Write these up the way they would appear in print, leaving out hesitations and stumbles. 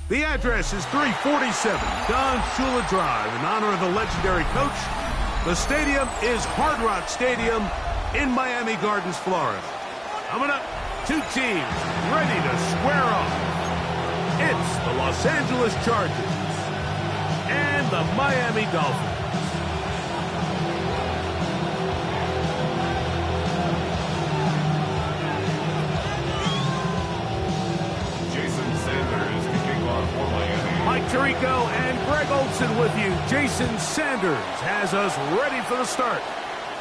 The address is 347 Don Shula Drive in honor of the legendary coach. The stadium is Hard Rock Stadium in Miami Gardens, Florida. Coming up, two teams ready to square off. It's the Los Angeles Chargers and the Miami Dolphins. Mike Tirico and Greg Olson with you. Jason Sanders has us ready for the start.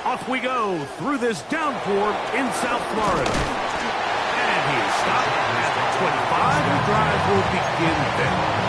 Off we go through this downpour in South Florida. And he is stopped at the 25. The drive will begin there.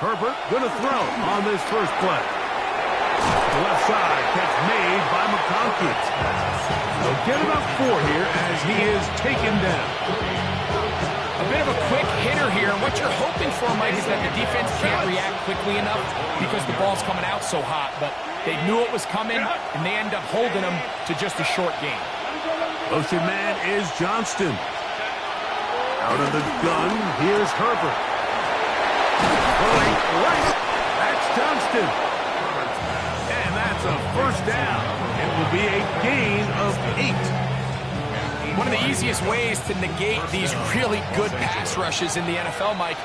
Herbert going to throw on this first play. The left side catch made by McConkey. They'll get about 4 here as he is taken down. A bit of a quick hitter here. What you're hoping for, Mike, is that the defense can't react quickly enough because the ball's coming out so hot. But they knew it was coming, and they end up holding them to just a short game. Motion man is Johnston. Out of the gun, here's Herbert. Right, that's Johnston. And that's a first down. It will be a gain of 8. One of the easiest ways to negate these really good pass rushes in the NFL, Mike,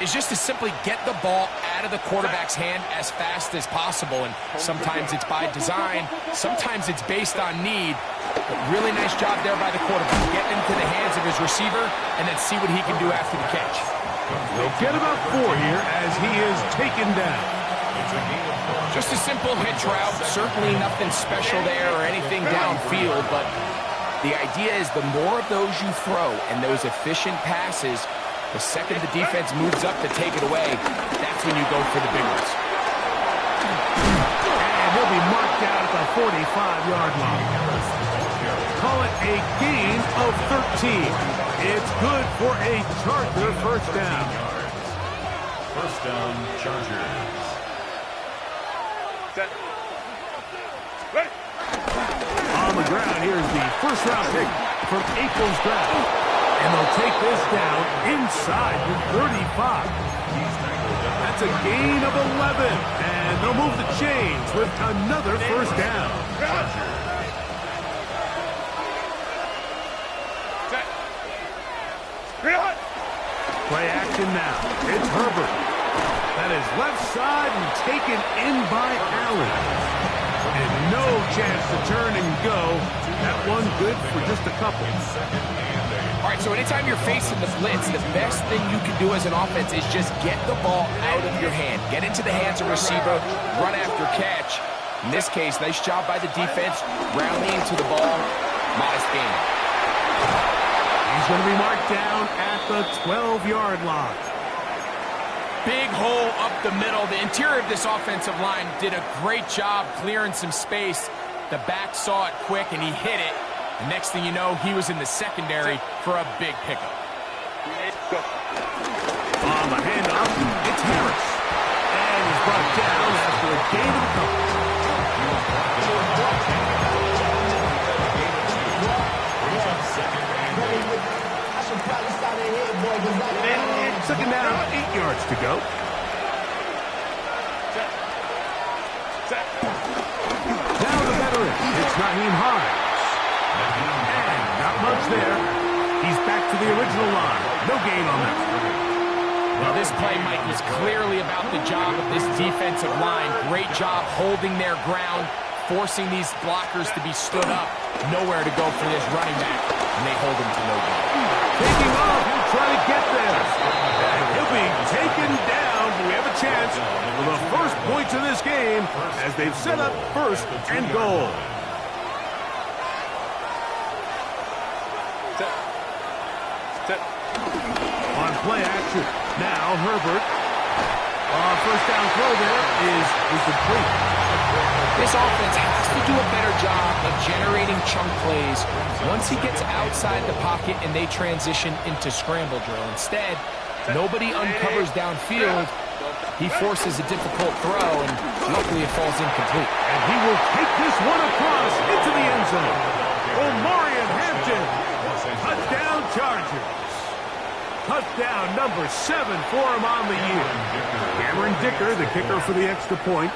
is just to simply get the ball out of the quarterback's hand as fast as possible. And sometimes it's by design, sometimes it's based on need. But really nice job there by the quarterback. Get into the hands of his receiver and then see what he can do after the catch. They'll get about 4 here as he is taken down. Just a simple hitch route. Certainly nothing special there or anything downfield, but the idea is the more of those you throw and those efficient passes, the second the defense moves up to take it away, that's when you go for the big ones. And he'll be marked out at the 45-yard line. Call it a gain of 13. It's good for a Charger first down. First down, Chargers. Set. Ready. On the ground, here's the first-round pick from April's draft. And they'll take this down inside the 35. That's a gain of 11. And they'll move the chains with another first down. Play action now. It's Herbert. That is left side and taken in by Allen. And no chance to turn and go. That one good for just a couple. All right, so anytime you're facing the blitz, the best thing you can do as an offense is just get the ball out of your hand. Get into the hands of receiver, run after catch. In this case, nice job by the defense, rallying to the ball. Modest gain. He's going to be marked down at the 12-yard line. Big hole up the middle. The interior of this offensive line did a great job clearing some space. The back saw it quick, and he hit it. The next thing you know, he was in the secondary for a big pickup. On the handoff, it's Harris. And he's brought down after a gain of a couple. Second down, 8 yards to go. Now the veteran, it's Naheem Hines. And not much there. He's back to the original line. No gain on that. Well, this play, Mike, was clearly about the job of this defensive line. Great job holding their ground, forcing these blockers to be stood up. Nowhere to go for this running back, and they hold him to no gain. Taking off, he'll try to get there. And he'll be taken down, but we have a chance for the first points of this game as they've set up first and goal. On play action, now Herbert. First down throw there is incomplete. This offense has to do a better job of generating chunk plays once he gets outside the pocket and they transition into scramble drill. Instead, nobody uncovers downfield. He forces a difficult throw, and luckily it falls incomplete. And he will take this one across into the end zone. Omarion Hampton, touchdown Chargers. Touchdown number 7 for him on the year. Cameron Dicker, the kicker for the extra point.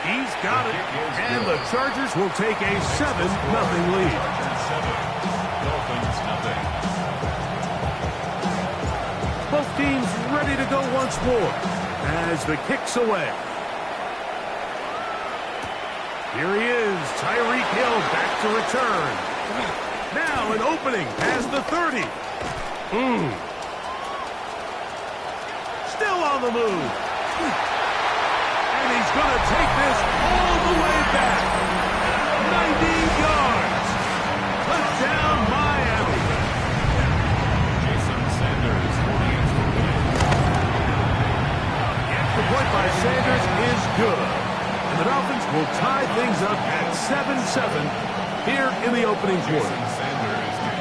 He's got it, and the Chargers will take a 7-0 lead. Both teams ready to go once more as the kick's away. Here he is, Tyreek Hill back to return. Now an opening past the 30. Still on the move. And he's going to take this all the way back. 90 yards. Touchdown, Miami. Jason Sanders for the extra point. The extra point by Sanders is good. And the Dolphins will tie things up at 7-7 here in the opening quarter.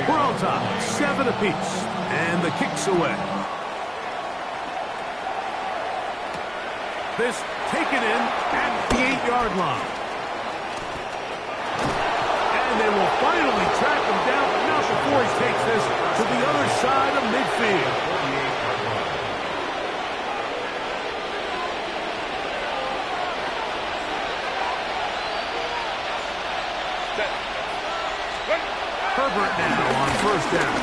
We're on top, 7 apiece, and the kick's away. This taken in at the 8-yard line. And they will finally track him down, but not before he takes this to the other side of midfield. Herbert now on first down.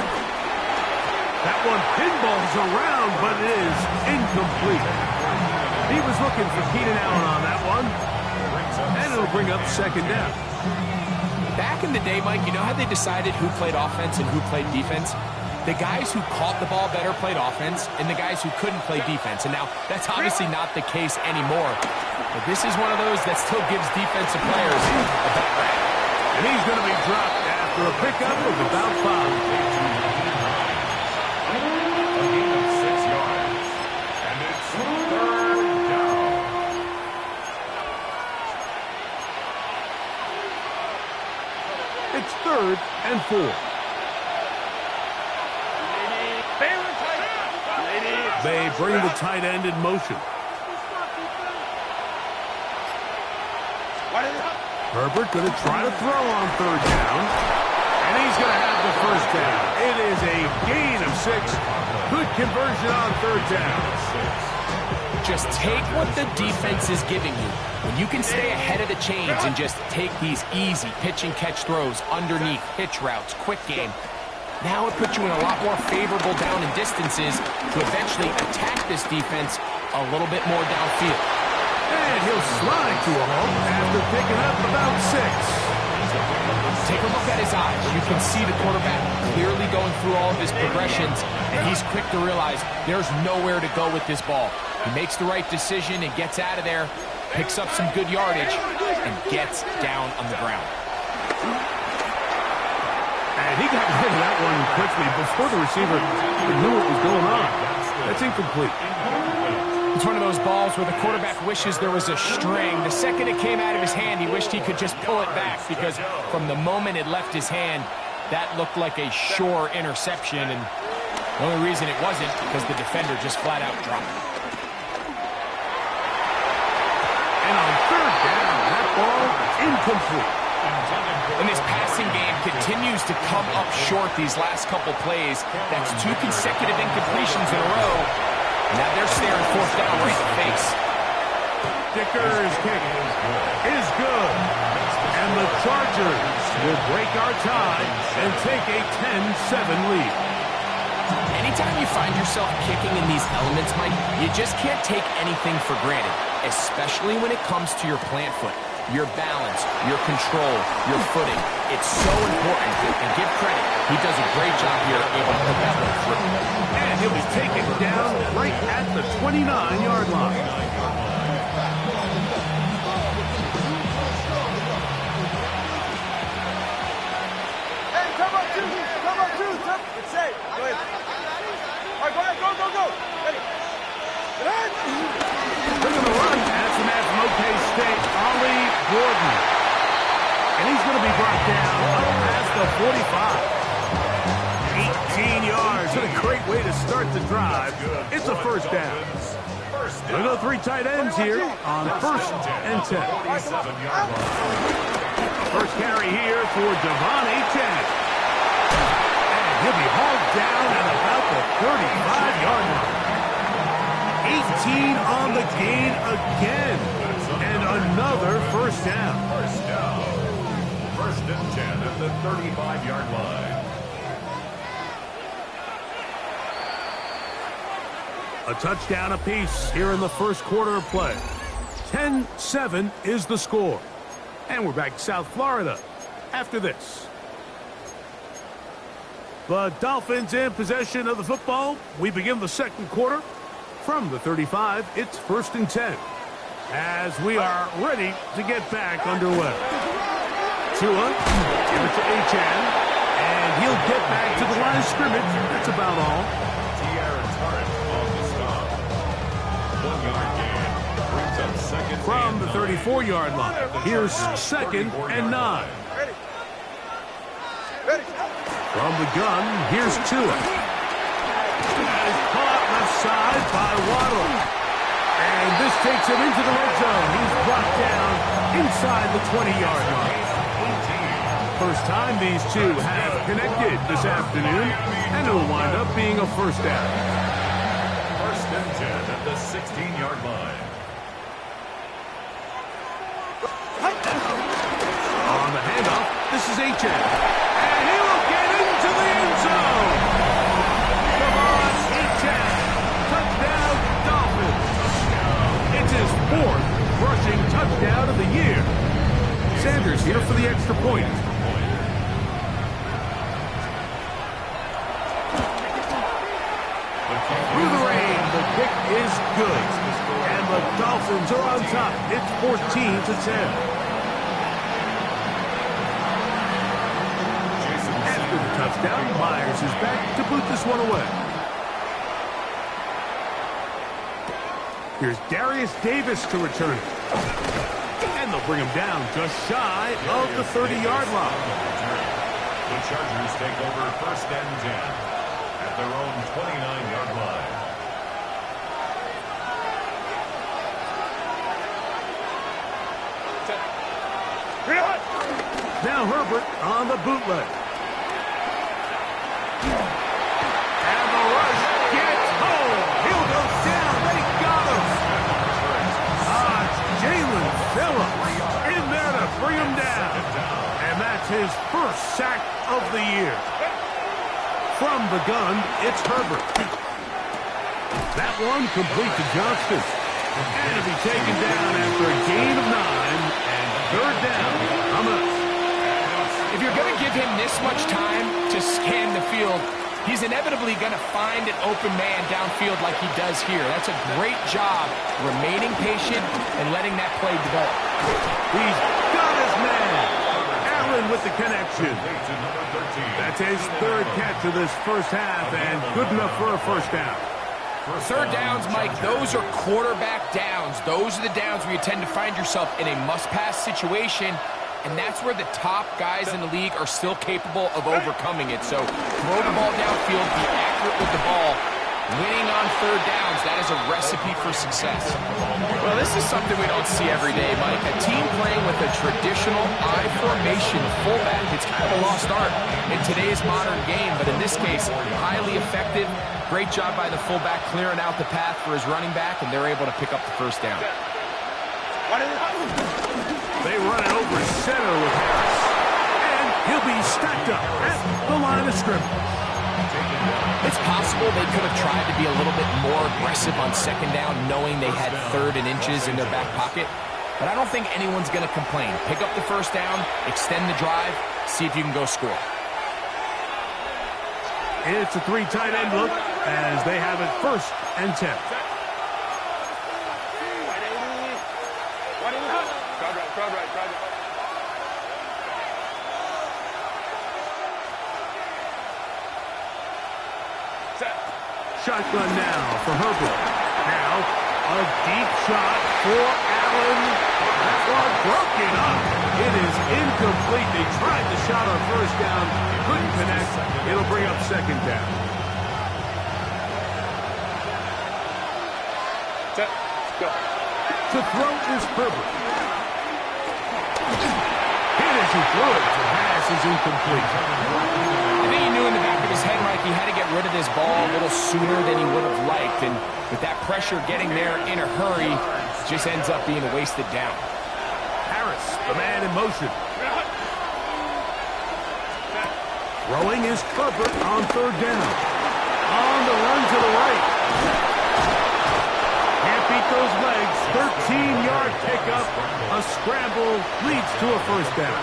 That one pinballs around, but it is incomplete. He was looking for Keenan Allen on that one. And it'll bring up second down. Back in the day, Mike, you know how they decided who played offense and who played defense? The guys who caught the ball better played offense, and the guys who couldn't play defense. And now, that's obviously not the case anymore. But this is one of those that still gives defensive players a bad rap. And he's going to be dropped after a pickup of about 5. A gain of 6 yards. And it's third down. It's 3rd and 4. They bring the tight end in motion. Herbert going to try to throw on 3rd down. And he's going to have the first down. It is a gain of 6. Good conversion on 3rd down. Just take what the defense is giving you. When you can stay ahead of the chains and just take these easy pitch and catch throws underneath, hitch routes, quick game, now it puts you in a lot more favorable down and distances to eventually attack this defense a little bit more downfield. And he'll slide to a halt after picking up about 6. Take a look at his eyes. You can see the quarterback clearly going through all of his progressions, and he's quick to realize there's nowhere to go with this ball. He makes the right decision and gets out of there, picks up some good yardage, and gets down on the ground. And he got rid of that one quickly before the receiver knew what was going on. That's incomplete. It's one of those balls where the quarterback wishes there was a string. The second it came out of his hand, he wished he could just pull it back, because from the moment it left his hand, that looked like a sure interception, and the only reason it wasn't because the defender just flat out dropped it. And on 3rd down, that ball incomplete. And this passing game continues to come up short these last couple plays. That's 2 consecutive incompletions in a row. Now they're staring 4th down right in the face. Dicker's kick is good. And the Chargers will break our tie and take a 10-7 lead. Anytime you find yourself kicking in these elements, Mike, you just can't take anything for granted, especially when it comes to your plant foot, your balance, your control, your footing. It's so important, and give credit. He does a great job here able to put that one through. And he'll be taken down right at the 29-yard line. Hey, come on, two. It's safe. Go ahead. All right, go ahead. Go. Look at the run. That's a man from OK State, Ollie Gordon. And he's going to be brought down up past the 45. 18 yards. What a great way to start the drive. It's a first down. We'll go three tight ends here on first and 10. First carry here for Devon Achane. And he'll be hauled down at about the 35-yard line. 18 on the gain again. And another first down. First and 10 at the 35-yard line. A touchdown apiece here in the first quarter of play. 10-7 is the score. And we're back to South Florida after this. The Dolphins in possession of the football. We begin the second quarter. From the 35, it's first and 10. As we are ready to get back underway. Tua, give it to Achane. And he'll get back to the line of scrimmage. That's about all. From the 34-yard line, here's second and 9. From the gun, here's Tua. That is caught left side by Waddle. And this takes him into the red zone. He's brought down inside the 20-yard line. First time these two have connected this afternoon, and it'll wind up being a first down. First and 10 at the 16-yard line. On the handoff, this is Achane. And he will get into the end zone. Come on, Achane. Touchdown, Dolphins. It's his fourth rushing touchdown of the year. Sanders here for the extra point. Through the rain, the kick is good. And the Dolphins are on top. It's 14-10. After the touchdown, Myers is back to boot this one away. Here's Darius Davis to return it. And they'll bring him down just shy of the 30-yard line. The Chargers take over first and 10 at their own 29-yard line. Now Herbert on the bootleg. And the rush gets home. He'll go down. They got him. It's Jalen Phillips in there to bring him down. And that's his first sack of the year. From the gun, it's Herbert. That one complete to Johnston. And to be taken down after a gain of 9 and third down. Coming up. If you're going to give him this much time to scan the field, he's inevitably going to find an open man downfield like he does here. That's a great job remaining patient and letting that play develop. He's got his man. Allen with the connection. That's his third catch of this first half and good enough for a first down. Third downs, Mike, those are quarterback downs. Those are the downs where you tend to find yourself in a must-pass situation. And that's where the top guys in the league are still capable of overcoming it. So throw the ball downfield, be accurate with the ball. Winning on third downs, that is a recipe for success. Well, this is something we don't see every day, Mike. A team playing with a traditional I formation fullback. It's kind of a lost art in today's modern game, but in this case, highly effective. Great job by the fullback clearing out the path for his running back, and they're able to pick up the first down. They run it over center with Harris. And he'll be stacked up at the line of scrimmage. It's possible they could have tried to be a little bit more aggressive on second down, knowing they had third and inches in their back pocket. But I don't think anyone's going to complain. Pick up the first down, extend the drive, see if you can go score. It's a three tight end look as they have it first and 10. Crowd right. Set. Shotgun now for Herbert. Now, a deep shot for Allen. That one broken up. It is incomplete. They tried the shot on first down. Couldn't connect. It'll bring up second down. Set. Go. To throw is Herbert. Hit as he threw it. The pass is incomplete. I think he knew in the back of his head, Mike, he had to get rid of this ball a little sooner than he would have liked. And with that pressure getting there in a hurry, it just ends up being a wasted down. Harris, the man in motion. Throwing is Herbert on third down. On the run to the right. Can't beat those legs. 13-yard pickup. A scramble leads to a first down.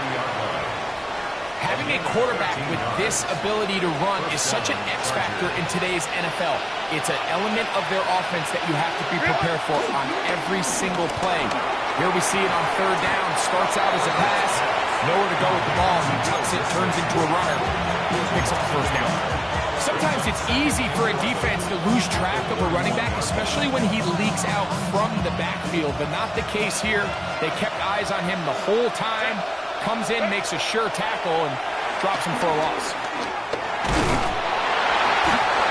Having a quarterback with this ability to run is such an X factor in today's NFL. It's an element of their offense that you have to be prepared for on every single play. Here we see it on third down. Starts out as a pass. Nowhere to go with the ball. He tucks it, turns into a runner. Picks up the first down. Sometimes it's easy for a defense to lose track of a running back, especially when he leaks out from the backfield, but not the case here. They kept eyes on him the whole time. Comes in, makes a sure tackle, and drops him for a loss.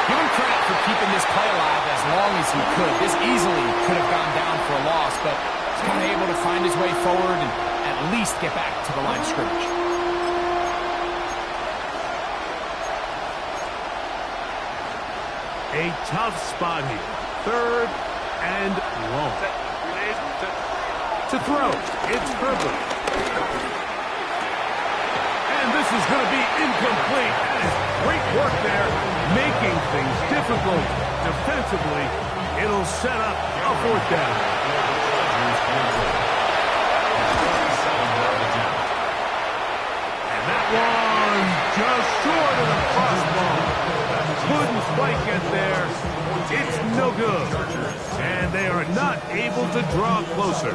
Give him credit for keeping this play alive as long as he could. This easily could have gone down for a loss, but he's kind of able to find his way forward and at least get back to the line of scrimmage. A tough spot here. Third and long. To throw, it's Herbert. And this is going to be incomplete. That is great work there, making things difficult defensively. It'll set up a fourth down. And that one just short of the crossbar. Couldn't quite get there. It's no good. And they are not able to draw closer.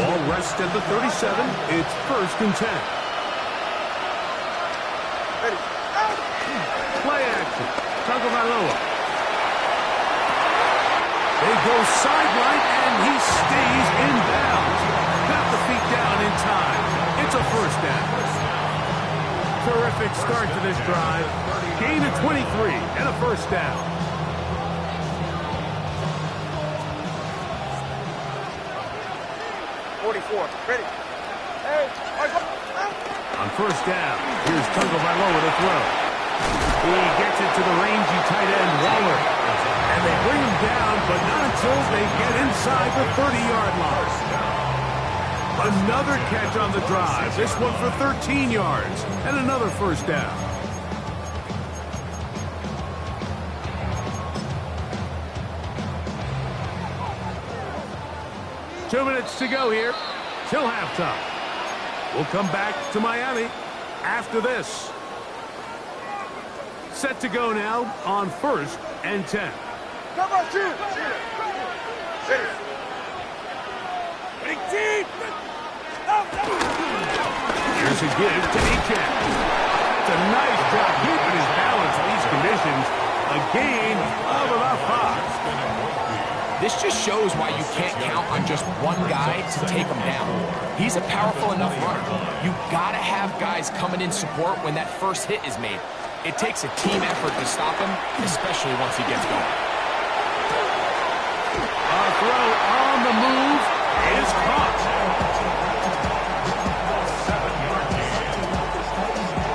Ball rests at the 37. It's first and 10. Play action. Tagovailoa. They go sideline, and he stays in bounds. Got the feet down in time. It's a first down. Terrific start to this drive. Gain of 23 and a first down. Ready. Hey. On first down, here's Tagovailoa to throw. He gets it to the rangy tight end, Waller. And they bring him down, but not until they get inside the 30-yard line. Another catch on the drive. This one for 13 yards. And another first down. Two minutes to go here. Till halftime. We'll come back to Miami after this. Set to go now on first and 10. Come on, shoot. Big team. Here's a give to Achane. It's a nice job keeping his balance in these conditions. A gain of about 5. This just shows why you can't count on just one guy to take him down. He's a powerful enough runner. You gotta have guys coming in support when that first hit is made. It takes a team effort to stop him, especially once he gets going. A throw on the move is caught.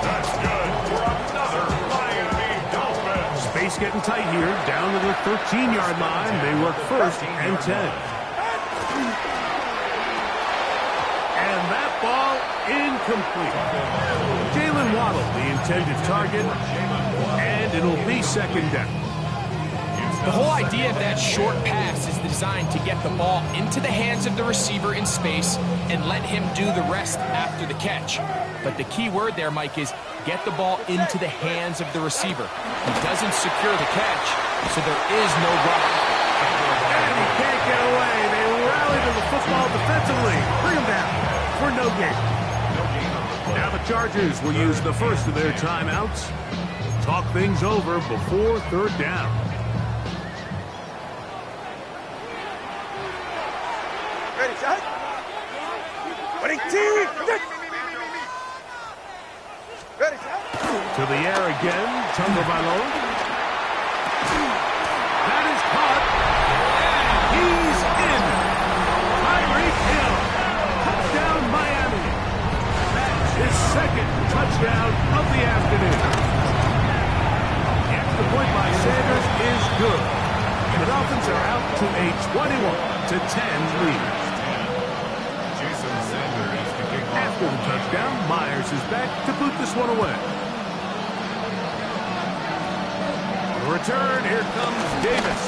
That's good for another Miami Dolphins. Space getting tight here, down to the 13-yard line. They work first and 10. And that ball incomplete. Jalen Waddle, the intended target, and it'll be second down. The whole idea of that short pass is designed to get the ball into the hands of the receiver in space and let him do the rest after the catch. But the key word there, Mike, is get the ball into the hands of the receiver. He doesn't secure the catch, so there is no run. And he can't get away. They rally to the football defensively. Bring him down for no gain. Now the Chargers will use the first of their timeouts. Talk things over before third down. Ready, set. Winning team. Ready, set. To the air again, Tagovailoa. That is caught, and he's in. Tyreek Hill, touchdown Miami. That's his second touchdown of the afternoon. The extra point by Sanders is good. The Dolphins are out to a 21-10 lead. After the touchdown, Myers is back to boot this one away. The return, here comes Davis.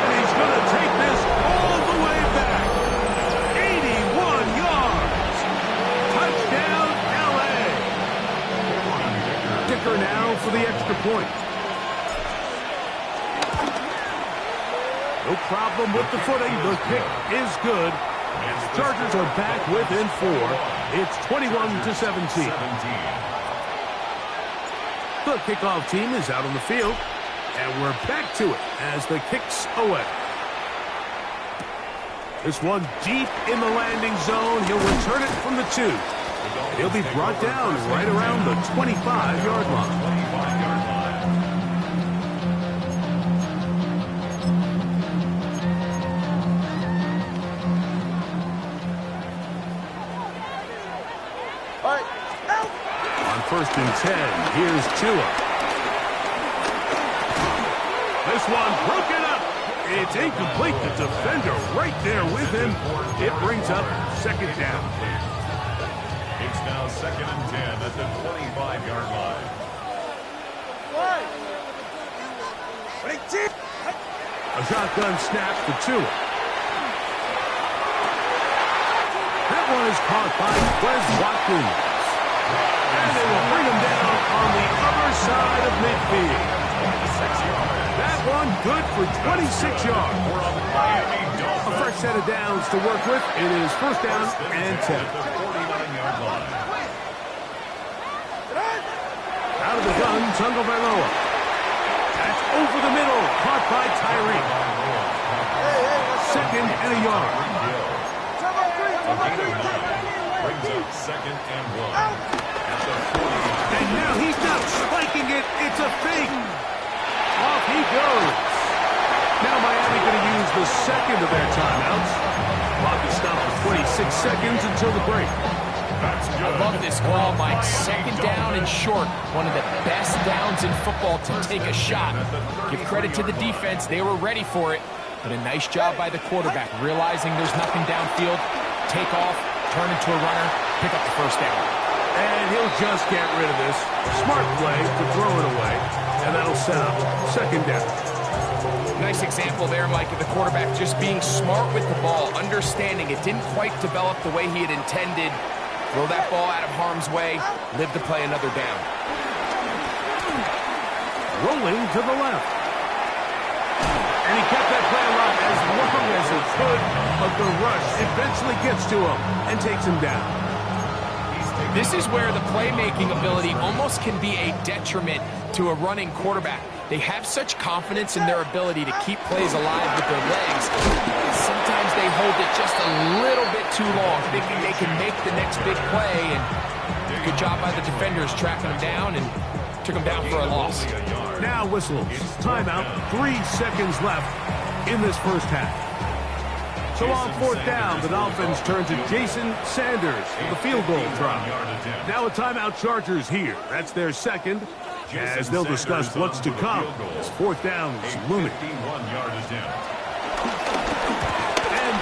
And he's going to take this all the way back. 81 yards. Touchdown, L.A. Kicker now for the extra point. No problem with the footing. The kick is good. And the Chargers are back within 4. It's 21-17. The kickoff team is out on the field. And we're back to it as the kick's away. This one deep in the landing zone. He'll return it from the 2. He'll be brought down right around the 25-yard line. First and 10. Here's Tua. This one broken up. It's incomplete. The defender right there with him. It brings up second down. It's now second and 10 at the 25-yard line. A shotgun snap for Tua. That one is caught by Wes Watkins. And they will bring him down on the other side of midfield. That one good for 26 yards. A fresh set of downs to work with. It is first down and 10. Out of the gun, Tagovailoa. That's over the middle, caught by Tyreek. Second and a yard. Brings up second and 1. And now he's not spiking it. It's a fake. Off he goes. Now Miami going to use the second of their timeouts. Clock is stopped for 26 seconds until the break. I love this call, Mike. Second down and short. One of the best downs in football to take a shot. Give credit to the defense. They were ready for it. But a nice job by the quarterback, realizing there's nothing downfield. Take off, turn into a runner, pick up the first down. And he'll just get rid of this. Smart play to throw it away. And that'll set up second down. Nice example there, Mike, of the quarterback just being smart with the ball, understanding it didn't quite develop the way he had intended. Throw that ball out of harm's way, live to play another down. Rolling to the left. And he kept that play alive as long as he could, but the rush eventually gets to him and takes him down. This is where the playmaking ability almost can be a detriment to a running quarterback. They have such confidence in their ability to keep plays alive with their legs. Sometimes they hold it just a little bit too long, thinking they can make the next big play. And good job by the defenders tracking him down and took him down for a loss. Now whistles. Timeout. 3 seconds left in this first half. So on fourth down, the Dolphins turn to Jason Sanders for the field goal try. Now a timeout, Chargers here. That's their second, as they'll discuss what's to come as fourth down is looming. And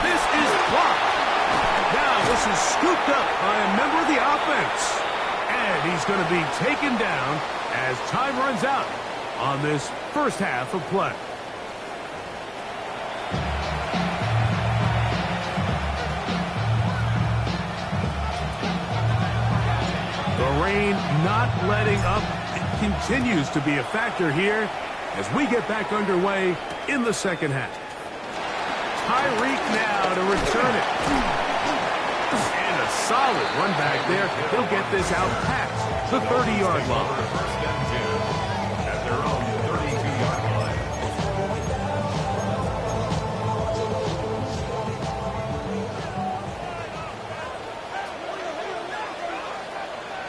this is blocked. Now this is scooped up by a member of the offense. And he's going to be taken down as time runs out on this first half of play. The rain not letting up. It continues to be a factor here as we get back underway in the second half. Tyreek now to return it. And a solid run back there. He'll get this out past the 30-yard line. First and 10 at their own 32-yard line.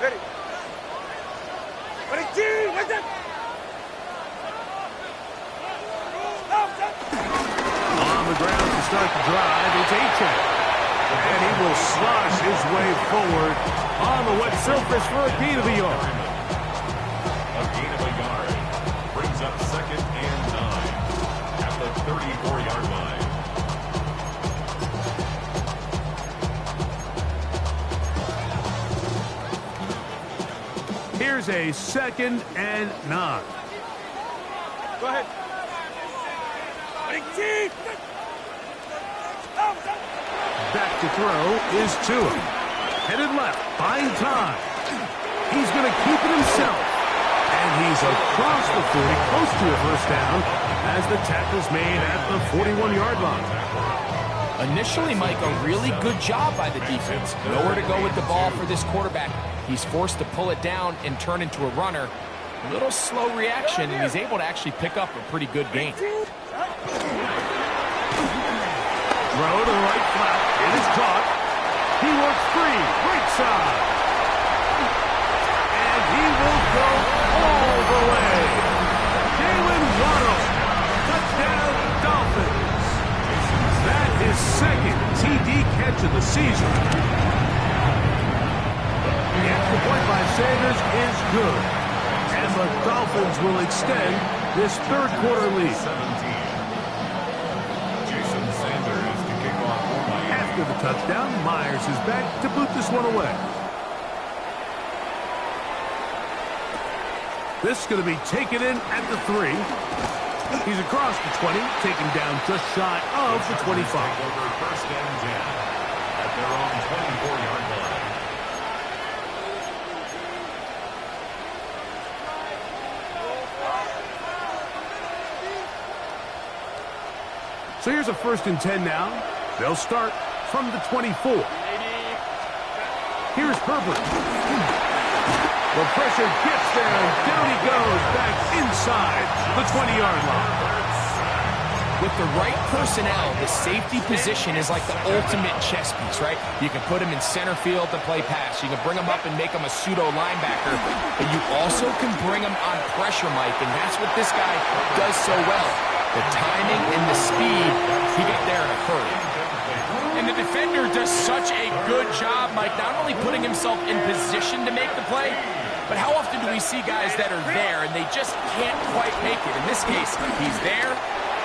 Ready. Winning team. Like that. On the ground to start the drive, it's A-Check. And he will slosh his way forward on the wet surface for a gain of a yard. A gain of a yard brings up 2nd and 9 at the 34-yard line. Here's a 2nd and 9. Go ahead. Winning team. Back to throw is Tua. Headed left, buying time. He's going to keep it himself. And he's across the 40, close to a first down, as the tackle's made at the 41-yard line. Initially, Mike, a really good job by the defense. Nowhere to go with the ball for this quarterback. He's forced to pull it down and turn into a runner. A little slow reaction, and he's able to actually pick up a pretty good gain. Throw to the right flat. It is caught. He works free. Right side. And he will go all the way. Jalen Waddle. Touchdown, Dolphins. That is 2nd TD catch of the season. The extra point by Sanders is good. And the Dolphins will extend this third quarter lead. 17. Jason Sanders to kick off for Miami. After the touchdown, Myers is back to boot this one away. This is going to be taken in at the 3. He's across the 20, taken down just shy of the 25. Over 1st and 10 at their own 24-yard line. So here's a 1st and 10 now. They'll start from the 24. Here's Herbert. The pressure gets there, and down he goes back inside the 20-yard line. With the right personnel, the safety position is like the ultimate chess piece, right? You can put him in center field to play pass. You can bring him up and make him a pseudo linebacker. But you also can bring him on pressure, Mike, and that's what this guy does so well. The timing and the speed, he got there in a hurry. And the defender does such a good job, Mike, not only putting himself in position to make the play, but how often do we see guys that are there and they just can't quite make it? In this case, he's there,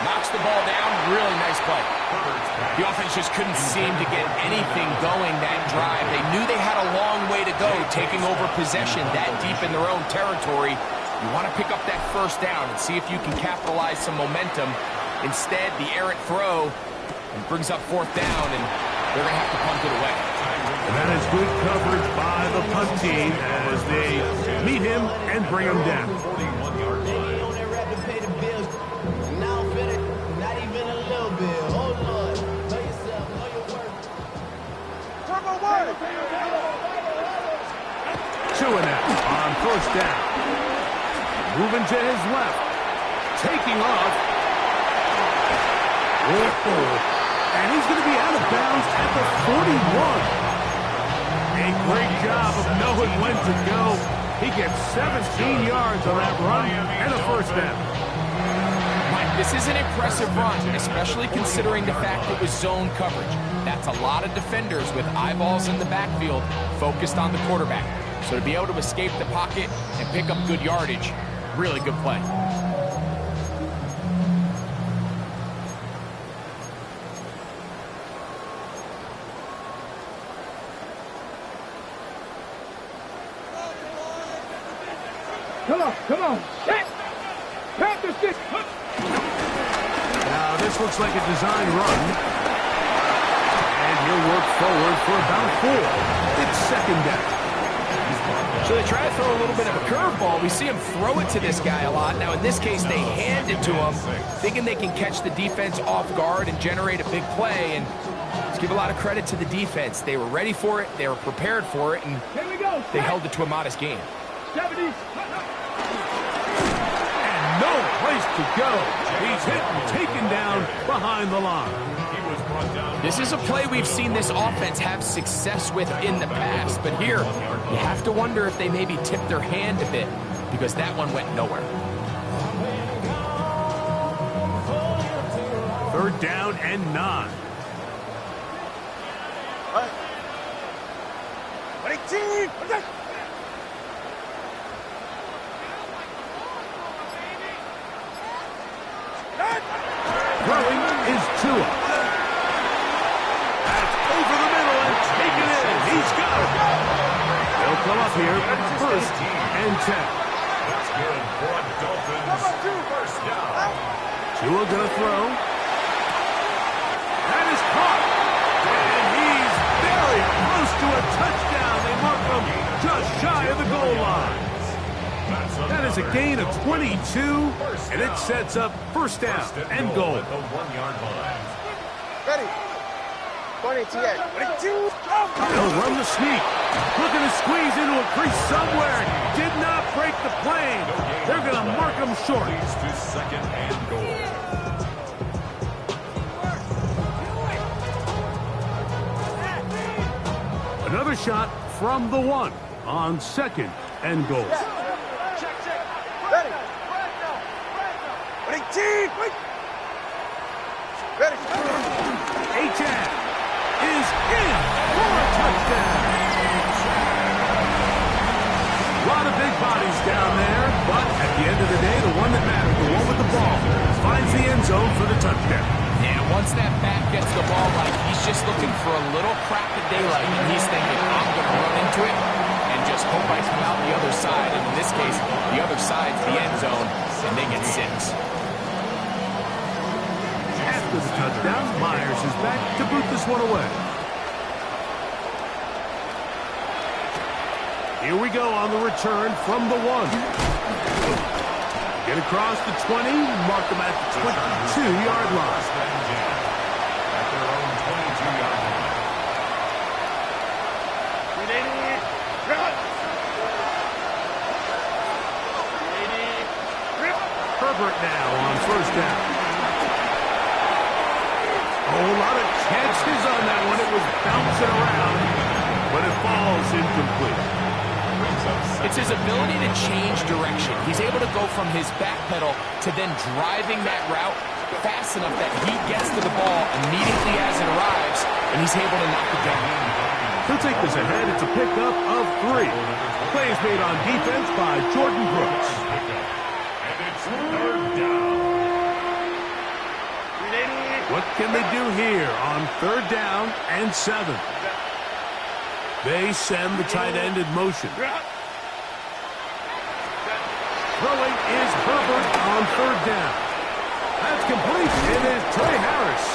knocks the ball down, really nice play. The offense just couldn't seem to get anything going that drive. They knew they had a long way to go, taking over possession that deep in their own territory. You want to pick up that first down and see if you can capitalize some momentum. Instead, the errant throw brings up 4th down, and they're going to have to punt it away. And that is good coverage by the punt team as they meet him and bring him down. 41-yard line. Tua now on 1st down. Moving to his left. Taking off. And he's going to be out of bounds at the 41. A great job of knowing when to go. He gets 17 yards on that run and a 1st down. Mike, this is an impressive run, especially considering the fact it was zone coverage. That's a lot of defenders with eyeballs in the backfield focused on the quarterback. So to be able to escape the pocket and pick up good yardage, really good play. Come on. Hit. Panther stick. Now this looks like a design run. And he'll work forward for about 4. It's 2nd down. So they try to throw a little bit of a curveball. We see him throw it to this guy a lot. Now, in this case, they hand it to him, thinking they can catch the defense off guard and generate a big play. And let's give a lot of credit to the defense. They were ready for it, they were prepared for it, and they held it to a modest game. 70s. And no place to go. He's hit and taken down behind the line. This is a play we've seen this offense have success with in the past, but here you have to wonder if they maybe tipped their hand a bit, because that one went nowhere. Third down and 9. Throwing is Tua. That's over the middle and taken in. He's got it. They'll come up here first and 10. That's good for the Dolphins. First down. Tua gonna throw. That is caught. And he's very close to a touchdown. They mark him just shy of the goal line. That is a gain of 22, and it sets up first down and goal. At the 1-yard line. Ready. 28. 22. They'll run the sneak. Looking to squeeze into a crease somewhere. Did not break the plane. They're going to mark him short. Leads to second and goal. Another shot from the 1 on second and goal. Ready. 18. Ready. Achan is in for a touchdown. A lot of big bodies down there, but at the end of the day, the one that mattered, the one with the ball, finds the end zone for the touchdown. Yeah, once that back gets the ball, like, he's just looking for a little crack of daylight, and he's thinking, I'm going to run into it and just hope I come out the other side. And in this case, the other side's the end zone, and they get 6. After the touchdown, Myers is back to boot this one away. Here we go on the return from the 1. Get across the 20, mark them at the 22-yard line. At their own 22-yard line. Herbert now on first down. A whole lot of chances on that one. It was bouncing around, but it falls incomplete. It's his ability to change direction. He's able to go from his back pedal to then driving that route fast enough that he gets to the ball immediately as it arrives, and he's able to knock it down. He'll take this ahead. It's a pickup of 3. Play is made on defense by Jordan Brooks. And it's third down. What can they do here on third down and 7? They send the tight end in motion. Throwing is Herbert on third down. That's complete. It is Trey Harris.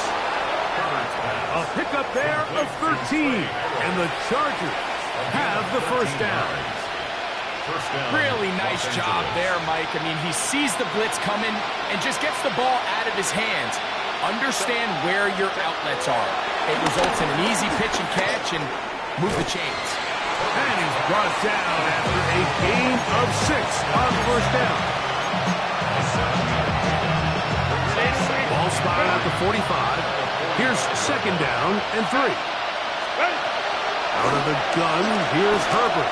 A pickup there of 13. And the Chargers have the first down. Really nice job there, Mike. I mean, he sees the blitz coming and just gets the ball out of his hands. Understand where your outlets are. It results in an easy pitch and catch and move the chains. And he's brought down after a gain of 6 on first down. Ball spotted at the 45. Here's second down and 3. Out of the gun, here's Herbert.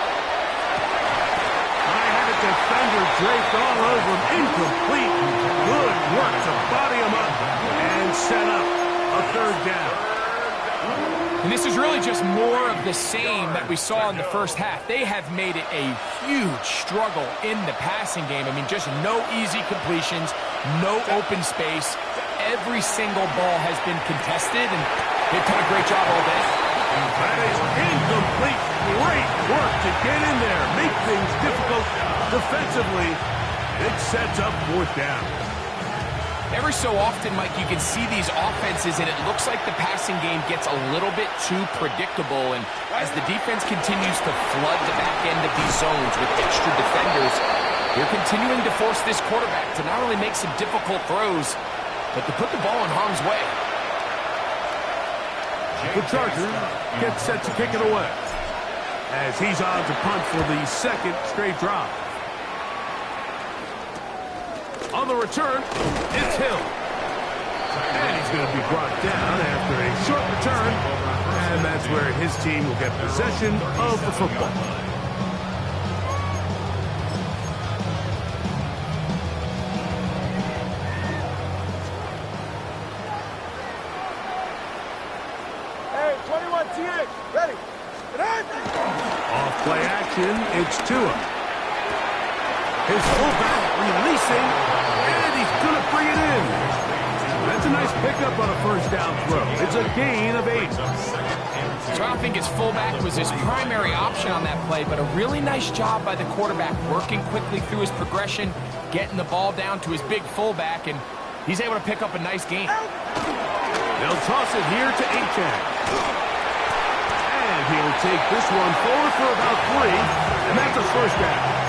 I had a defender draped all over him. Incomplete. Good work to body him up and set up a third down. And this is really just more of the same that we saw in the first half. They have made it a huge struggle in the passing game. I mean, just no easy completions, no open space. Every single ball has been contested, and they've done a great job all day. That is incomplete. Great work to get in there, make things difficult defensively. It sets up fourth down. Every so often, Mike, you can see these offenses, and it looks like the passing game gets a little bit too predictable. And as the defense continues to flood the back end of these zones with extra defenders, they're continuing to force this quarterback to not only make some difficult throws, but to put the ball in harm's way. The Chargers get set to kick it away, as he's on to punt for the second straight drive. On the return, it's Hill. And he's going to be brought down after a short return. And that's where his team will get possession of the football. Hey, 21 TA, ready. Off play action, it's Tua. His fullback releasing, and he's going to bring it in. That's a nice pickup on a first down throw. It's a gain of 8. So I don't think his fullback was his primary option on that play, but a really nice job by the quarterback working quickly through his progression, getting the ball down to his big fullback, and he's able to pick up a nice gain. They'll toss it here to Achane. And he'll take this one forward for about 3, and that's a first down.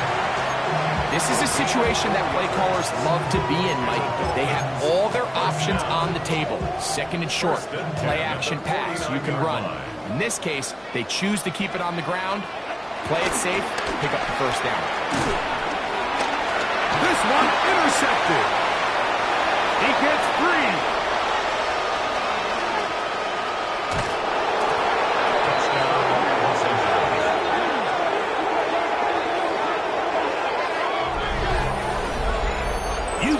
This is a situation that play callers love to be in, Mike. They have all their options on the table. Second and short, play action pass, you can run. In this case, they choose to keep it on the ground, play it safe, pick up the first down. This one intercepted. He gets 3.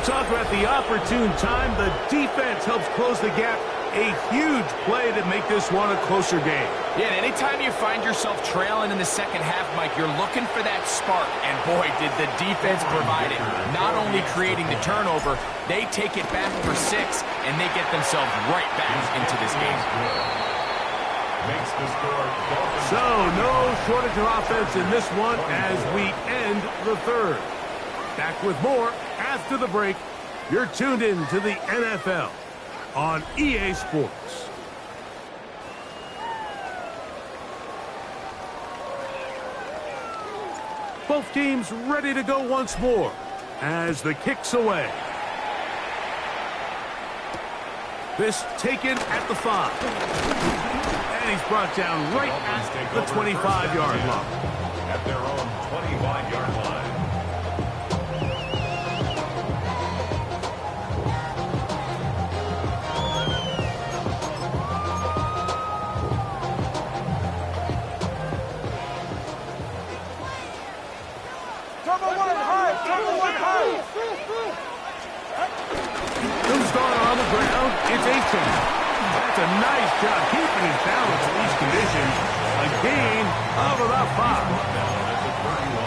Talk about the opportune time. The defense helps close the gap. A huge play to make this one a closer game. Yeah, and anytime you find yourself trailing in the second half, Mike, you're looking for that spark. And boy, did the defense provide it. Not only creating the turnover, they take it back for 6, and they get themselves right back into this game. So, no shortage of offense in this one as we end the third. Back with more after the break. You're tuned in to the NFL on EA Sports. Both teams ready to go once more as the kick's away. This taken at the 5. And he's brought down right at the 25-yard line. At their own 25-yard line. Who's going on the ground? It's Achane. That's a nice job keeping his balance in these conditions. A gain of about 5.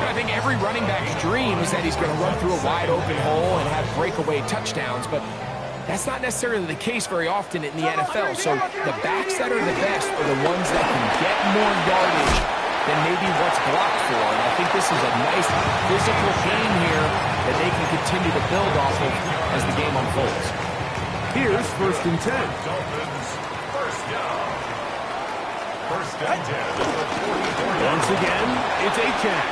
I think every running back's dream is that he's going to run through a wide open hole and have breakaway touchdowns, but that's not necessarily the case very often in the NFL. So the backs that are the best are the ones that can get more yardage than maybe what's blocked for. And I think this is a nice physical game here that they can continue to build off of as the game unfolds. Here's 1st and 10. First down. First and 10. Once again, it's Achane.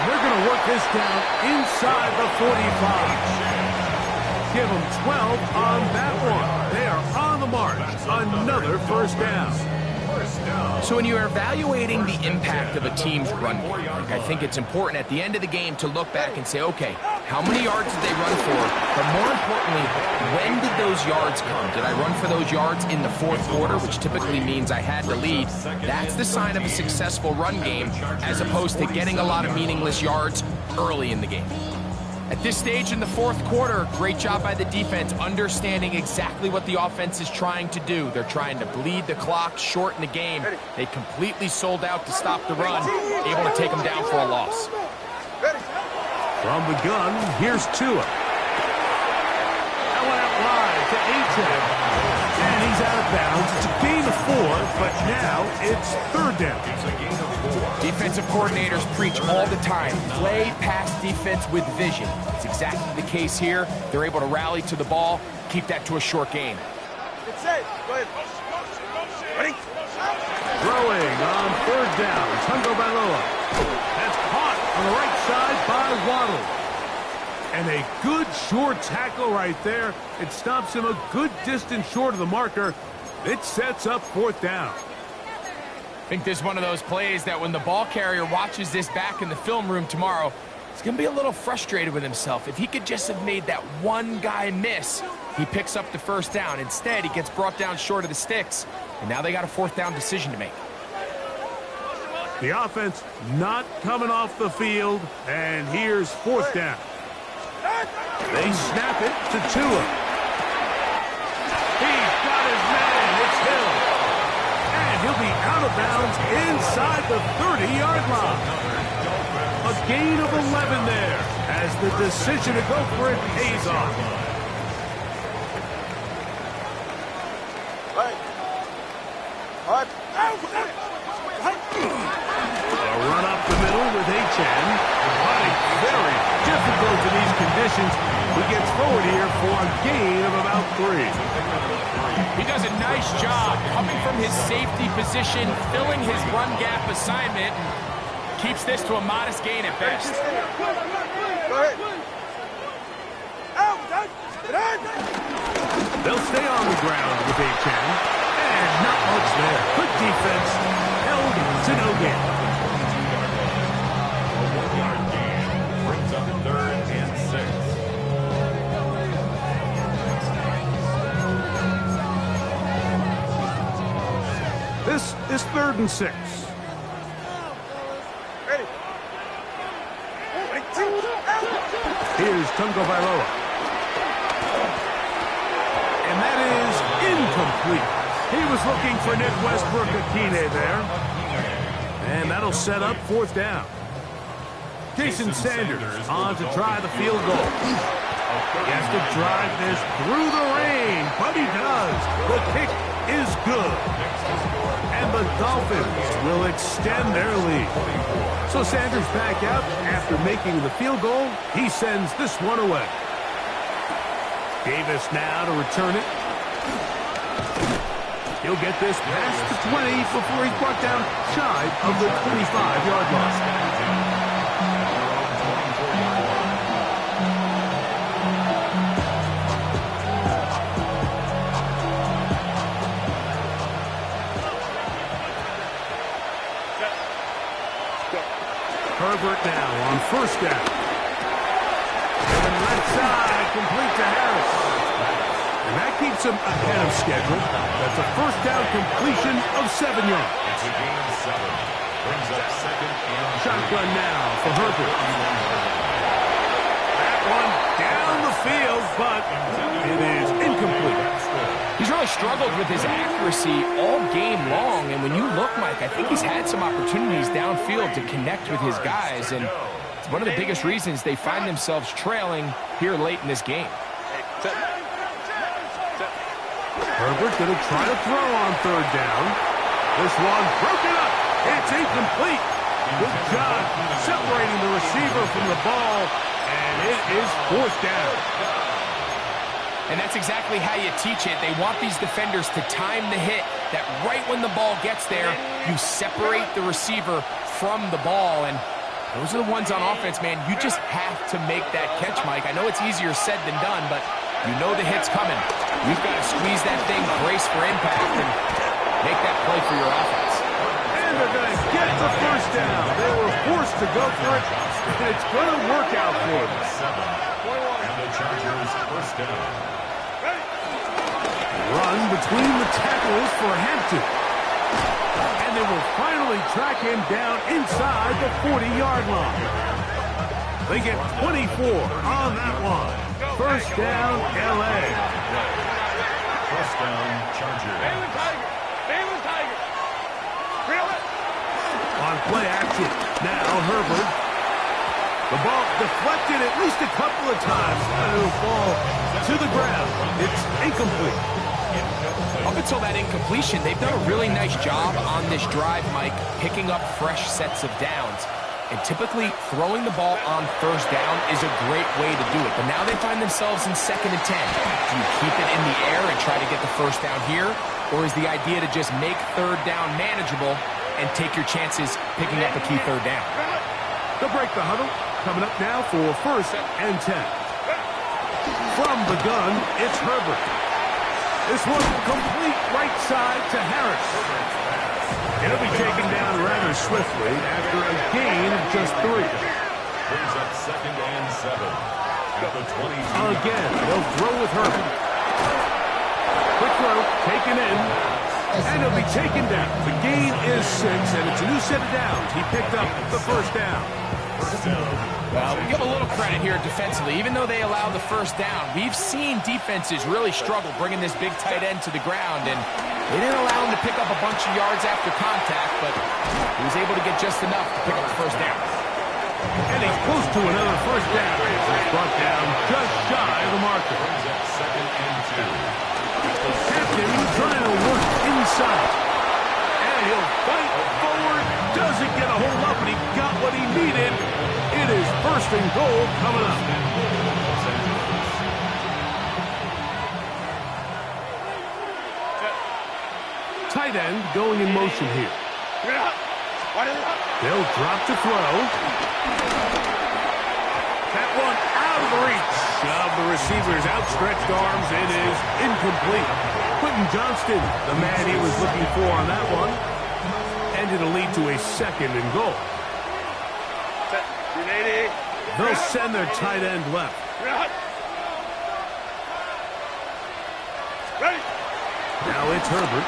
They're going to work this down inside the 45. Give them 12 on that one. They are on the march. Another first down. So when you're evaluating the impact of a team's run game, I think it's important at the end of the game to look back and say, okay, how many yards did they run for? But more importantly, when did those yards come? Did I run for those yards in the 4th quarter, which typically means I had the lead? That's the sign of a successful run game, as opposed to getting a lot of meaningless yards early in the game. At this stage in the 4th quarter, great job by the defense, understanding exactly what the offense is trying to do. They're trying to bleed the clock, shorten the game. They completely sold out to stop the run, able to take them down for a loss. From the gun, here's Tua. That one out wide to Achane. And he's out of bounds. gain of 4, but now it's third down. It's a gain of 4. Defensive coordinators preach all the time, play pass defense with vision. It's exactly the case here. They're able to rally to the ball, keep that to a short game. It's safe. Go ahead. Ready? Throwing on third down, Tungo Bailoa. That's caught on the right side by Waddle. And a good short tackle right there. It stops him a good distance short of the marker. It sets up fourth down. I think this is one of those plays that when the ball carrier watches this back in the film room tomorrow, he's going to be a little frustrated with himself. If he could just have made that one guy miss, he picks up the first down. Instead, he gets brought down short of the sticks, and now they got a fourth down decision to make. The offense not coming off the field, and here's fourth down. They snap it to Tua. He's got his man. It's Hill. And he'll be out of bounds inside the 30-yard line. A gain of 11 there as the decision to go for it pays off. All right. A run up the middle with H.N. Running very difficult in these conditions. He gets forward here for a gain of about 3. He does a nice job coming from his safety position, filling his run gap assignment, and keeps this to a modest gain at best. Go ahead. They'll stay on the ground with H.N. And not much there. Good defense. Held to no gain. A 1-yard gain brings up third and 6. This is 3rd and 6. Ready. Here's Tungo Bailoa. And that is incomplete. He was looking for Nick Westbrook-Akine there. And that'll set up fourth down. Jason Sanders on to try the field goal. He has to drive this through the rain, but he does. The kick is good. And the Dolphins will extend their lead. So Sanders back out after making the field goal. He sends this one away. Davis now to return it. He'll get this past the 20 before he's brought down shy of the 25-yard line. Herbert now on first down. And left side, complete to Harris. And that keeps him ahead of schedule. That's a first down completion of 7 yards. It's a gain of 7. Brings up second and Shotgun now for Herbert. That one down the field, but it is incomplete. He's really struggled with his accuracy all game long, and when you look, Mike, I think he's had some opportunities downfield to connect with his guys, and it's one of the biggest reasons they find themselves trailing here late in this game. Herbert going to try to throw on third down. This one broken up. It's incomplete. Good job separating the receiver from the ball, and it is fourth down. And that's exactly how you teach it. They want these defenders to time the hit, that right when the ball gets there, you separate the receiver from the ball. And those are the ones on offense, man. You just have to make that catch, Mike. I know it's easier said than done, but you know the hit's coming. You've got to squeeze that thing, brace for impact, and make that play for your offense. And they're going to get the first down. They were forced to go for it, and it's going to work out for them. 7. And the Chargers first down. Run between the tackles for Hampton. And they will finally track him down inside the 40-yard line. They get 24 on that one. First down, L.A. First down, Chargers. On play action, now Herbert. The ball deflected at least a couple of times. It'll fall to the ground. It's incomplete. Up until that incompletion, they've done a really nice job on this drive, Mike, picking up fresh sets of downs. And typically, throwing the ball on first down is a great way to do it. But now they find themselves in 2nd and 10. Do you keep it in the air and try to get the first down here? Or is the idea to just make 3rd down manageable and take your chances picking up a key 3rd down? They'll break the huddle. Coming up now for 1st and 10. From the gun, it's Herbert. This one complete right side to Harris. It'll be taken down rather swiftly after a gain of just 3. Brings up 2nd and 7. At the 20. Again, they'll throw with Herbert. Quick throw, taken in, and it'll be taken down. The gain is 6, and it's a new set of downs. He picked up the first down. Well, we give a little credit here defensively. Even though they allow the first down, we've seen defenses really struggle bringing this big tight end to the ground, and they didn't allow him to pick up a bunch of yards after contact, but he was able to get just enough to pick up the first down. And he's close to another first down. He's brought down just shy of the marker. 2nd and 2. Captain trying to work inside. And he'll fight forward. Doesn't get a hold up, and he got what he needed. It is 1st and goal coming up. Tight end going in motion here. They'll drop to throw. That one out of the reach of the receiver's outstretched arms. It is incomplete. Quentin Johnston, the man he was looking for on that one. And it'll lead to a 2nd and goal. They'll send their tight end left. Now it's Herbert.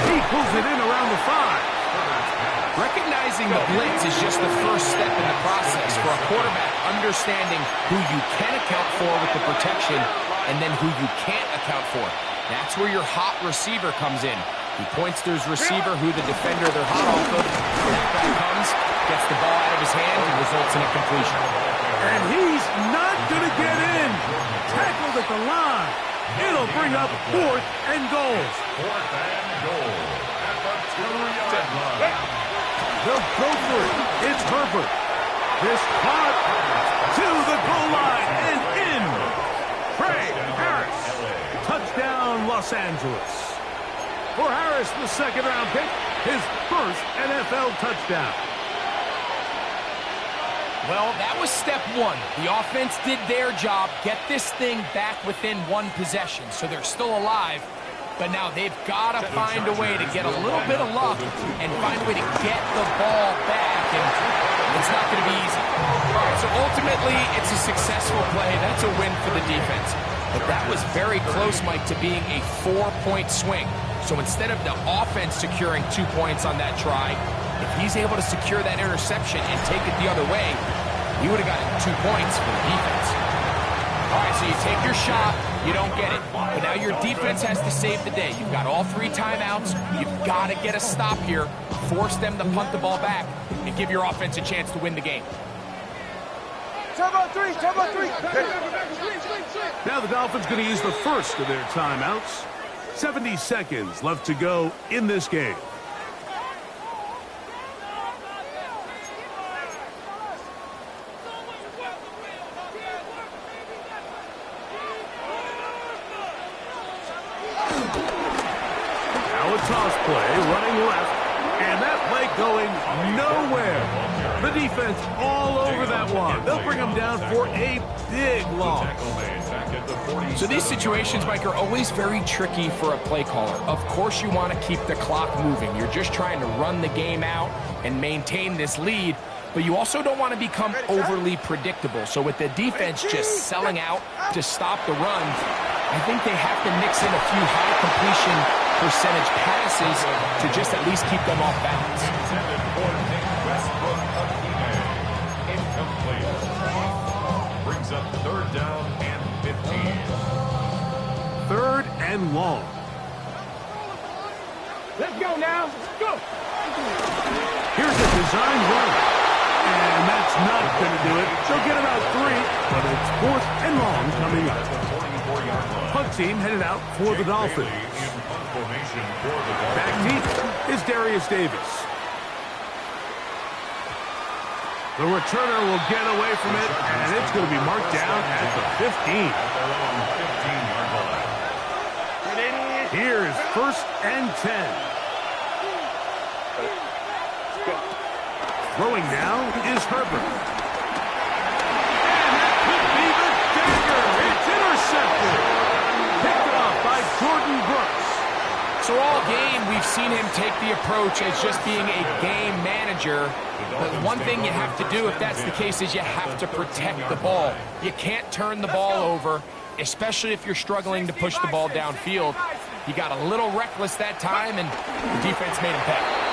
He pulls it in around the 5. Recognizing the blitz is just the first step in the process for a quarterback understanding who you can account for with the protection and then who you can't account for. That's where your hot receiver comes in. He points to his receiver who the defender they're hot off of. That guy comes, gets the ball out of his hand, and results in a completion. And he's not going to get in. Tackled at the line. It'll bring up 4th and goal. 4th and goal. At the 2-yard line. They'll go for it. It's Herbert. This caught to the goal line and in. Trey Harris. Touchdown, Los Angeles. For Harris, the 2nd-round pick, his first NFL touchdown. Well, that was step 1. The offense did their job, get this thing back within 1 possession, so they're still alive. But now they've got to find a way to get a little bit of luck and find a way to get the ball back, and it's not going to be easy. All right, so ultimately, it's a successful play. That's a win for the defense. But that was very close, Mike, to being a 4-point swing. So instead of the offense securing 2 points on that try, if he's able to secure that interception and take it the other way, he would have gotten 2 points for the defense. All right, so you take your shot, you don't get it. But now your defense has to save the day. You've got all 3 timeouts. You've got to get a stop here, force them to punt the ball back, and give your offense a chance to win the game. Turbo 3, turbo 3. Now the Dolphins going to use the first of their timeouts. 70 seconds left to go in this game. Now a toss play, running left, and that play going nowhere. The defense all over that one. They'll bring them down for a big loss. So these situations, Mike, are always very tricky for a play caller. Of course you want to keep the clock moving. You're just trying to run the game out and maintain this lead, but you also don't want to become overly predictable. So with the defense just selling out to stop the run, I think they have to mix in a few high completion percentage passes to just at least keep them off balance. Brings up 3rd down and 15. 3rd and long. Let's go now. Let's go. Here's a design run. And that's not going to do it. They'll get about 3, but it's 4th and long coming up. Punt team headed out for the Dolphins. Back deep is Darius Davis. The returner will get away from it, and it's going to be marked down at the 15. Here's 1st and 10. Throwing now is Herbert. And that could be the dagger. It's intercepted. Picked off by Jordan Brooks. So all game, we've seen him take the approach as just being a game manager. But one thing you have to do, if that's the case, is you have to protect the ball. You can't turn the ball over, especially if you're struggling to push the ball downfield. He got a little reckless that time, and the defense made him pay.